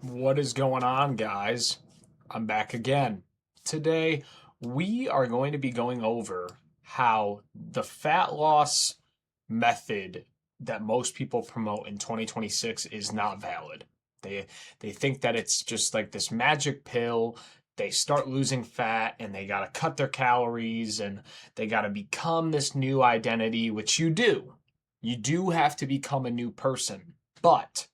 What is going on, guys? I'm back again. Today, we are going to be going over how the fat loss method that most people promote in 2026 is not valid. They they think that it's just like this magic pill. They start losing fat and they got to cut their calories and they got to become this new identity, which you do. You do have to become a new person. But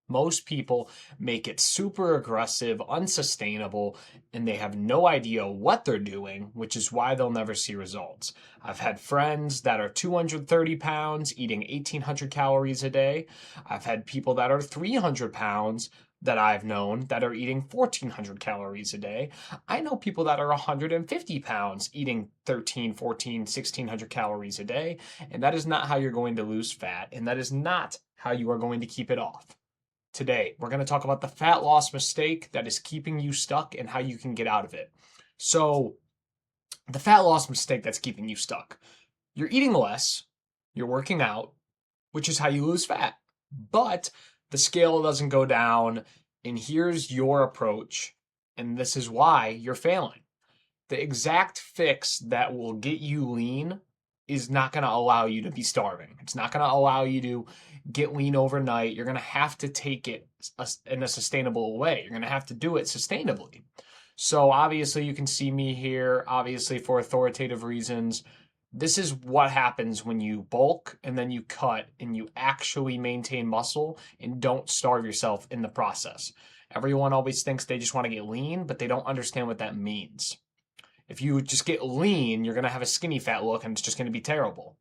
most people make it super aggressive, unsustainable, and they have no idea what they're doing, which is why they'll never see results. I've had friends that are 230 pounds eating 1,800 calories a day. I've had people that are 300 pounds that I've known that are eating 1,400 calories a day. I know people that are 150 pounds eating 13, 14, 1,600 calories a day, and that is not how you're going to lose fat, and that is not how you are going to keep it off. Today, we're going to talk about the fat loss mistake that is keeping you stuck and how you can get out of it. So, the fat loss mistake that's keeping you stuck. You're eating less, you're working out, which is how you lose fat. But the scale doesn't go down, and here's your approach, and this is why you're failing. The exact fix that will get you lean is not going to allow you to be starving. It's not going to allow you to get lean overnight. You're going to have to take it in a sustainable way. You're going to have to do it sustainably. So obviously you can see me here, obviously for authoritative reasons. This is what happens when you bulk and then you cut and you actually maintain muscle and don't starve yourself in the process. Everyone always thinks they just want to get lean, but they don't understand what that means. If you just get lean, you're going to have a skinny fat look and it's just going to be terrible.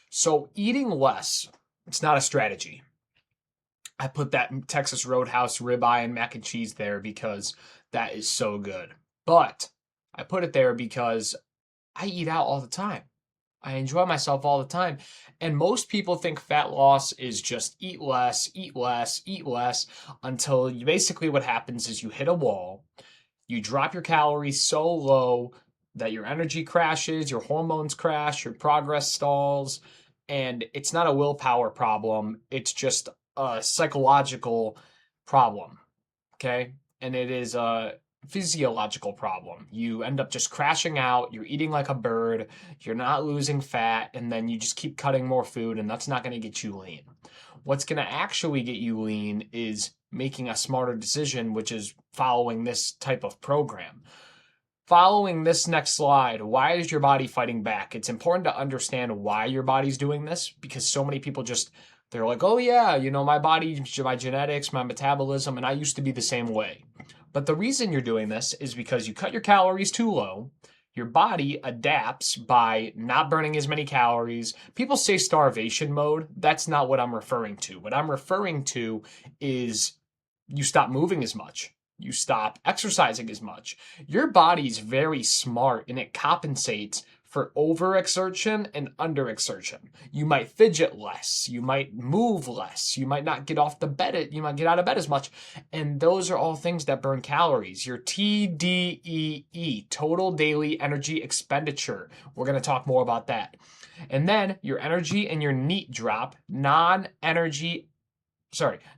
So eating less, it's not a strategy. I put that Texas Roadhouse ribeye and mac and cheese there because that is so good. But I put it there because I eat out all the time. I enjoy myself all the time. And most people think fat loss is just eat less, eat less, eat less until you basically what happens is you hit a wall. You drop your calories so low that your energy crashes, your hormones crash, your progress stalls, and it's not a willpower problem. It's just a psychological problem, okay? And it is a physiological problem. You end up just crashing out, you're eating like a bird, you're not losing fat, and then you just keep cutting more food, and that's not going to get you lean. What's going to actually get you lean is making a smarter decision, which is following this type of program. Following this next slide, why is your body fighting back? It's important to understand why your body's doing this because so many people just, they're like, oh yeah, my body, my genetics, my metabolism, and I used to be the same way. But the reason you're doing this is because you cut your calories too low. Your body adapts by not burning as many calories. People say starvation mode. That's not what I'm referring to. What I'm referring to is you stop moving as much. You stop exercising as much. Your body's very smart and it compensates for overexertion and underexertion. You might fidget less, you might move less, you might not get off the bed, you might get out of bed as much. And those are all things that burn calories. Your TDEE, total daily energy expenditure. We're going to talk more about that. And then your energy and your NEAT drop,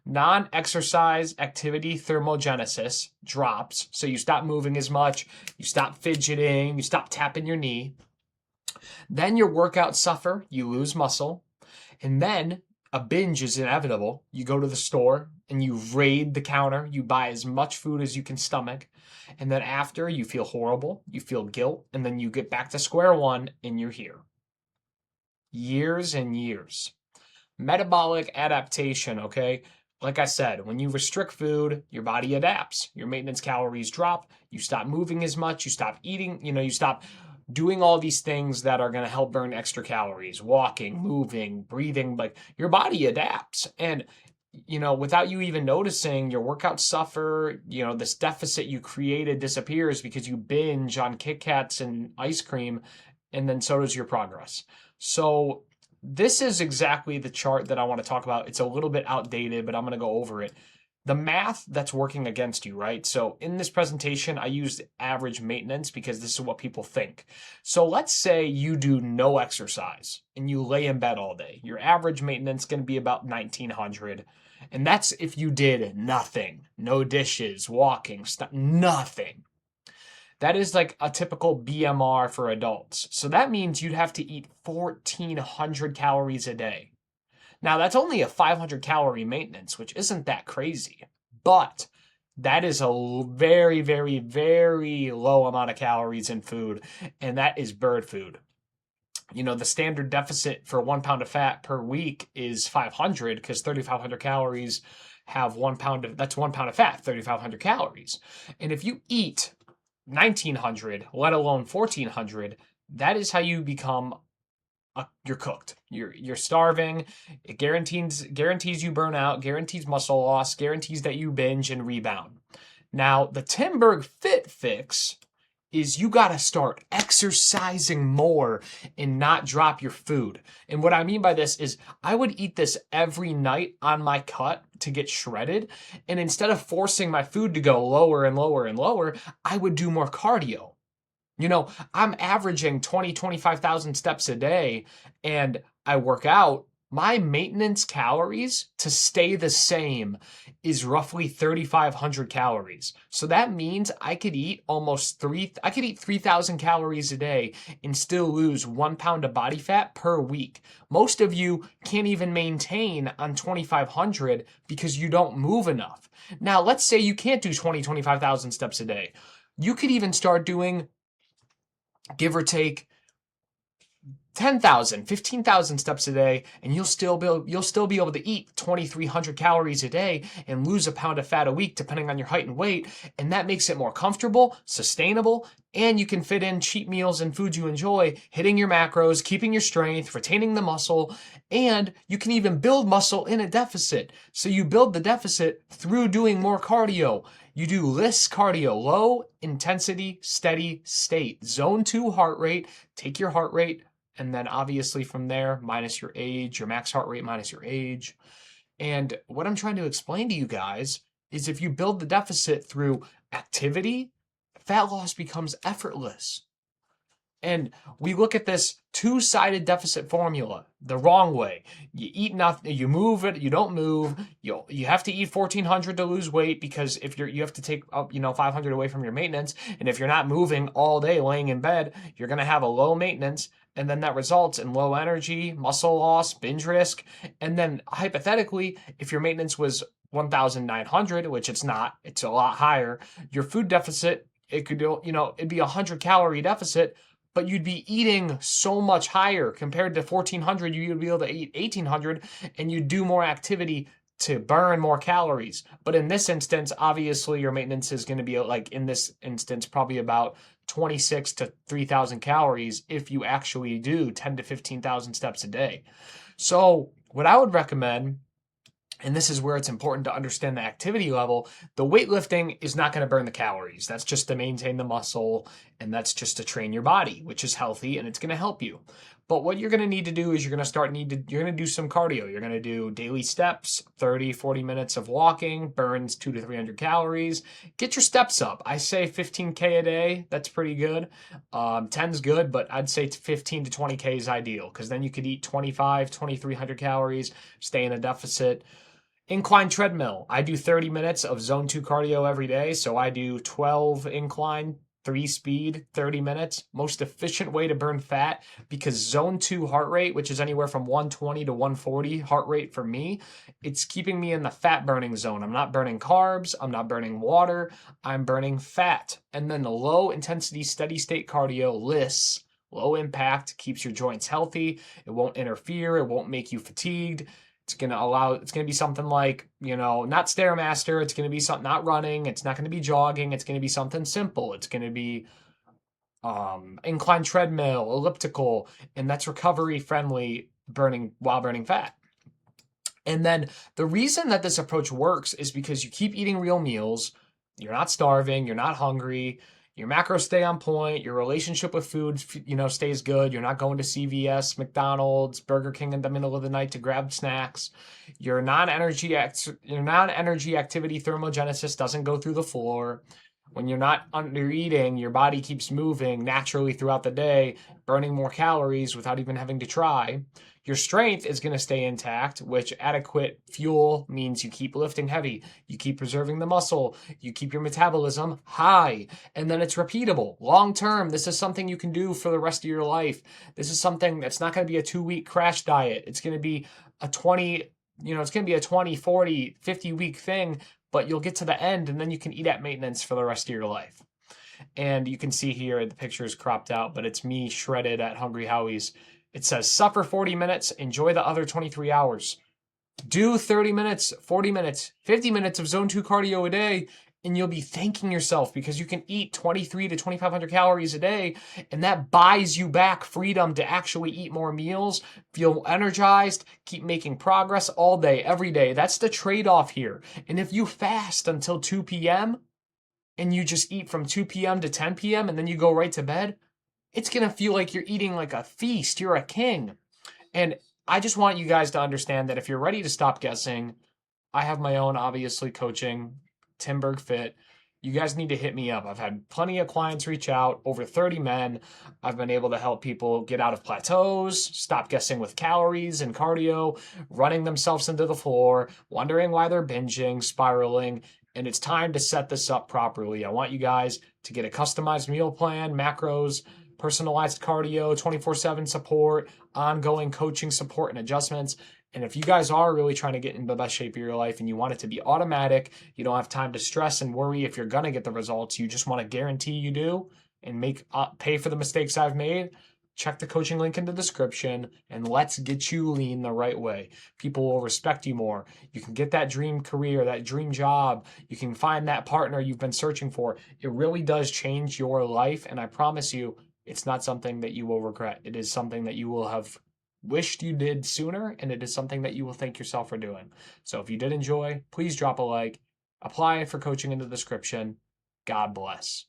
non-exercise activity thermogenesis drops. So you stop moving as much, you stop fidgeting, you stop tapping your knee. Then your workouts suffer, you lose muscle. And then a binge is inevitable. You go to the store and you raid the counter, you buy as much food as you can stomach. And then after, you feel horrible, you feel guilt, and then you get back to square one and you're here. Years and years. Metabolic adaptation, okay? Like I said, when you restrict food, your body adapts. Your maintenance calories drop. You stop moving as much. You stop eating, you stop doing all these things that are going to help burn extra calories, walking, moving, breathing. Like your body adapts. And, without you even noticing, your workouts suffer. This deficit you created disappears because you binge on Kit Kats and ice cream. And then so does your progress. So, this is exactly the chart that I want to talk about. It's a little bit outdated, but I'm going to go over it. The math that's working against you, right? So in this presentation, I used average maintenance because this is what people think. So let's say you do no exercise and you lay in bed all day. Your average maintenance is going to be about 1900. And that's if you did nothing, no dishes, walking, nothing. That is like a typical BMR for adults. So that means you'd have to eat 1,400 calories a day. Now, that's only a 500 calorie maintenance, which isn't that crazy. But that is a very, very, very low amount of calories in food. And that is bird food. You know, the standard deficit for 1 pound of fat per week is 500 because 3,500 calories have 1 pound of, that's 1 pound of fat, 3,500 calories. And if you eat 1,900, let alone 1,400, that is how you become you're cooked. You're starving. It guarantees you burn out, guarantees muscle loss, guarantees that you binge and rebound. Now, the Tim Berg Fit Fix is you got to start exercising more and not drop your food. And what I mean by this is I would eat this every night on my cut to get shredded. And instead of forcing my food to go lower and lower and lower, I would do more cardio. You know, I'm averaging 25,000 steps a day and I work out. My maintenance calories to stay the same is roughly 3,500 calories. So that means I could eat 3,000 calories a day and still lose 1 pound of body fat per week. Most of you can't even maintain on 2,500 because you don't move enough. Now, let's say you can't do 25,000 steps a day. You could even start doing, give or take, 10,000, 15,000 steps a day, and you'll still be able to eat 2,300 calories a day and lose 1 pound of fat a week, depending on your height and weight. And that makes it more comfortable, sustainable, and you can fit in cheat meals and foods you enjoy, hitting your macros, keeping your strength, retaining the muscle, and you can even build muscle in a deficit. So you build the deficit through doing more cardio. You do less cardio, low intensity, steady state, zone 2 heart rate. Take your heart rate, and then obviously from there, minus your age, your max heart rate minus your age. And what I'm trying to explain to you guys is if you build the deficit through activity, fat loss becomes effortless. And we look at this two-sided deficit formula the wrong way. You eat nothing, you move it, you don't move. You have to eat 1,400 to lose weight because if you have to take up 500 away from your maintenance, and if you're not moving all day laying in bed, you're going to have a low maintenance, and then that results in low energy, muscle loss, binge risk. And then hypothetically, if your maintenance was 1,900, which it's not, it's a lot higher, your food deficit, it could it'd be 100 calorie deficit, but you'd be eating so much higher compared to 1,400. You'd be able to eat 1,800 and you'd do more activity to burn more calories. But in this instance, obviously your maintenance is going to be, like in this instance, probably about 26 to 3,000 calories if you actually do 10 to 15,000 steps a day. So what I would recommend, and this is where it's important to understand the activity level, the weightlifting is not going to burn the calories. That's just to maintain the muscle, and that's just to train your body, which is healthy, and it's going to help you. But what you're going to need to do is you're going to do some cardio. You're going to do daily steps, 30, 40 minutes of walking, burns 200 to 300 calories. Get your steps up. I say 15K a day. That's pretty good. 10's good, but I'd say 15 to 20K is ideal because then you could eat 2,300 calories, stay in a deficit. Incline treadmill. I do 30 minutes of zone 2 cardio every day. So I do 12 incline, 3 speed, 30 minutes. Most efficient way to burn fat because zone 2 heart rate, which is anywhere from 120 to 140 heart rate for me, it's keeping me in the fat burning zone. I'm not burning carbs. I'm not burning water. I'm burning fat. And then the low intensity steady state cardio, LISS, low impact, keeps your joints healthy. It won't interfere. It won't make you fatigued. It's going to be something like, not Stairmaster. It's going to be something, not running. It's not going to be jogging. It's going to be something simple. It's going to be incline treadmill, elliptical, and that's recovery friendly while burning fat. And then the reason that this approach works is because you keep eating real meals. You're not starving. You're not hungry. Your macros stay on point. Your relationship with food, stays good. You're not going to CVS, McDonald's, Burger King in the middle of the night to grab snacks. Your non-energy activity thermogenesis doesn't go through the floor. When you're not under eating, your body keeps moving naturally throughout the day, burning more calories without even having to try. Your strength is going to stay intact, which adequate fuel means you keep lifting heavy, you keep preserving the muscle, you keep your metabolism high, and then it's repeatable. Long term, this is something you can do for the rest of your life. This is something that's not going to be a 2 week crash diet. It's going to be a 20, it's going to be a 20, 40, 50 week thing, but you'll get to the end and then you can eat at maintenance for the rest of your life. And you can see here, the picture is cropped out, but it's me shredded at Hungry Howie's. It says, suffer 40 minutes, enjoy the other 23 hours. Do 30 minutes, 40 minutes, 50 minutes of zone 2 cardio a day, and you'll be thanking yourself because you can eat 23 to 2,500 calories a day, and that buys you back freedom to actually eat more meals, feel energized, keep making progress all day, every day. That's the trade-off here. And if you fast until 2 p.m., and you just eat from 2 p.m. to 10 p.m. and then you go right to bed, it's going to feel like you're eating like a feast. You're a king. And I just want you guys to understand that if you're ready to stop guessing, I have my own, obviously, coaching, Tim Berg Fit. You guys need to hit me up. I've had plenty of clients reach out, over 30 men. I've been able to help people get out of plateaus, stop guessing with calories and cardio, running themselves into the floor, wondering why they're binging, spiraling. And it's time to set this up properly. I want you guys to get a customized meal plan, macros, personalized cardio, 24/7 support, ongoing coaching support and adjustments. And if you guys are really trying to get in the best shape of your life and you want it to be automatic, you don't have time to stress and worry if you're going to get the results, you just want to guarantee you do and pay for the mistakes I've made, check the coaching link in the description and let's get you lean the right way. People will respect you more. You can get that dream career, that dream job. You can find that partner you've been searching for. It really does change your life. And I promise you, it's not something that you will regret. It is something that you will have wished you did sooner, and it is something that you will thank yourself for doing. So if you did enjoy, please drop a like, apply for coaching in the description. God bless.